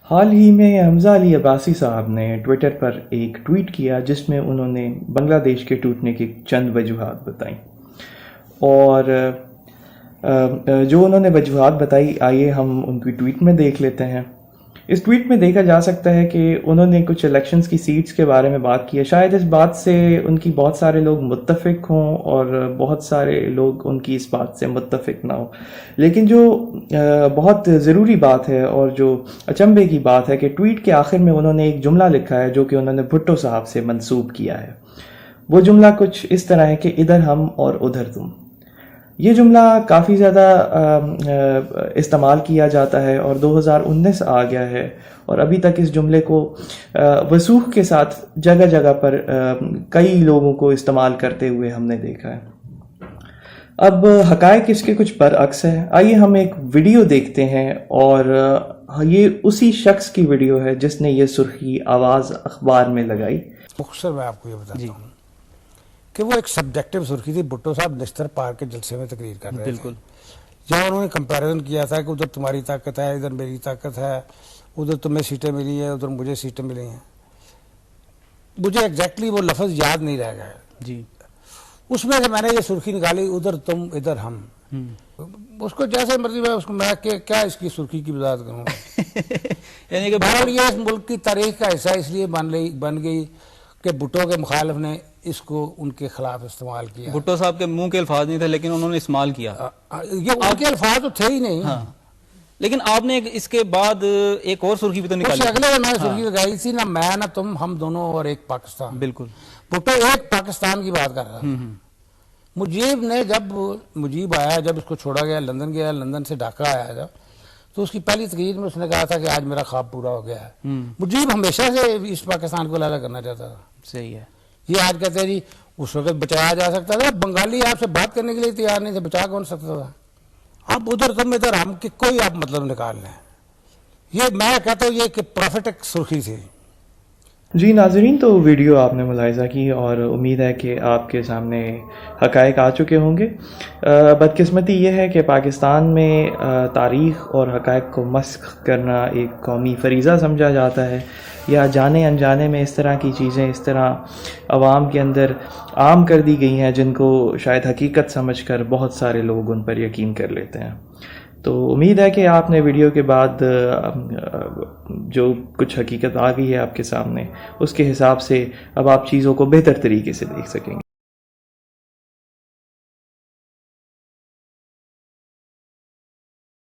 حال ہی میں حمزہ علی عباسی صاحب نے ٹویٹر پر ایک ٹویٹ کیا جس میں انہوں نے بنگلہ دیش کے ٹوٹنے کی چند وجوہات بتائیں، اور جو انہوں نے وجوہات بتائی آئیے ہم ان کی ٹویٹ میں دیکھ لیتے ہیں۔ اس ٹویٹ میں دیکھا جا سکتا ہے کہ انہوں نے کچھ الیکشنز کی سیٹس کے بارے میں بات کی ہے۔ شاید اس بات سے ان کی بہت سارے لوگ متفق ہوں اور بہت سارے لوگ ان کی اس بات سے متفق نہ ہوں، لیکن جو بہت ضروری بات ہے اور جو اچنبھے کی بات ہے کہ ٹویٹ کے آخر میں انہوں نے ایک جملہ لکھا ہے جو کہ انہوں نے بھٹو صاحب سے منسوب کیا ہے۔ وہ جملہ کچھ اس طرح ہے کہ ادھر ہم اور ادھر تم۔ یہ جملہ کافی زیادہ استعمال کیا جاتا ہے اور 2019 آ گیا ہے، اور ابھی تک اس جملے کو وضوح کے ساتھ جگہ جگہ پر کئی لوگوں کو استعمال کرتے ہوئے ہم نے دیکھا ہے۔ اب حقائق اس کے کچھ برعکس ہے۔ آئیے ہم ایک ویڈیو دیکھتے ہیں، اور یہ اسی شخص کی ویڈیو ہے جس نے یہ سرخی آواز اخبار میں لگائی۔ مختصر میں آپ کو یہ بتاتا ہوں کہ وہ ایک سبجیکٹو سرخی تھی۔ بھٹو صاحب نشتر پارک کے جلسے میں تقریر کر رہے تھے، جہاں انہوں نے کمپیریزن کیا تھا کہ ادھر تمہاری طاقت ہے، ادھر میری طاقت ہے، ادھر تمہیں سیٹیں ملی ہیں، ادھر مجھے سیٹیں ملی ہیں۔ مجھے ایگزیکٹلی وہ لفظ یاد نہیں رہ گیا جی۔ اس میں سے میں نے یہ سرخی نکالی، ادھر تم ادھر ہم۔ اس کو جیسے مرضی میں اس کو میں کیا اس کی سرخی کی وضاحت کروں یعنی کہ بہرحال یہ اس ملک کی تاریخ کا حصہ اس لیے بن گئی کہ بھٹو کے مخالف نے اس کو ان کے خلاف استعمال کیا۔ بھٹو صاحب کے منہ کے الفاظ نہیں تھے لیکن انہوں نے استعمال کیا۔ یہ ان کے الفاظ تو تھے ہی نہیں، لیکن آپ نے اس کے بعد ایک اور سرخی بھی تو نکالی۔ اگلے میں نے سرخی لگائی تھی نا، میں نہ تم، ہم دونوں اور ایک پاکستان۔ بالکل، بھٹو ایک پاکستان کی بات کر رہا ہے۔ مجیب نے مجیب آیا، جب اس کو چھوڑا گیا، لندن گیا، لندن سے ڈھاکہ آیا جب، تو اس کی پہلی تقریر میں اس نے کہا تھا کہ آج میرا خواب پورا ہو گیا ہے۔ مجیب ہمیشہ سے اس پاکستان کو علیحدہ کرنا چاہتا تھا۔ صحیح ہے۔ یہ آج کہتے ہیں جی اس وقت بچایا جا سکتا تھا، بنگالی آپ سے بات کرنے کے لیے تیار نہیں تھے، بچا کون سکتا تھا؟ اب ادھر تم ادھر ہم کہ کوئی آپ مطلب نکال لیں۔ یہ میں کہتا ہوں یہ کہ پروفیٹک سرخی تھی۔ جی ناظرین، تو ویڈیو آپ نے ملاحظہ کی اور امید ہے کہ آپ کے سامنے حقائق آ چکے ہوں گے۔ بدقسمتی یہ ہے کہ پاکستان میں تاریخ اور حقائق کو مسخ کرنا ایک قومی فریضہ سمجھا جاتا ہے، یا جانے انجانے میں اس طرح کی چیزیں اس طرح عوام کے اندر عام کر دی گئی ہیں جن کو شاید حقیقت سمجھ کر بہت سارے لوگ ان پر یقین کر لیتے ہیں۔ تو امید ہے کہ آپ نے ویڈیو کے بعد جو کچھ حقیقت آ گئی ہے آپ کے سامنے، اس کے حساب سے اب آپ چیزوں کو بہتر طریقے سے دیکھ سکیں گے۔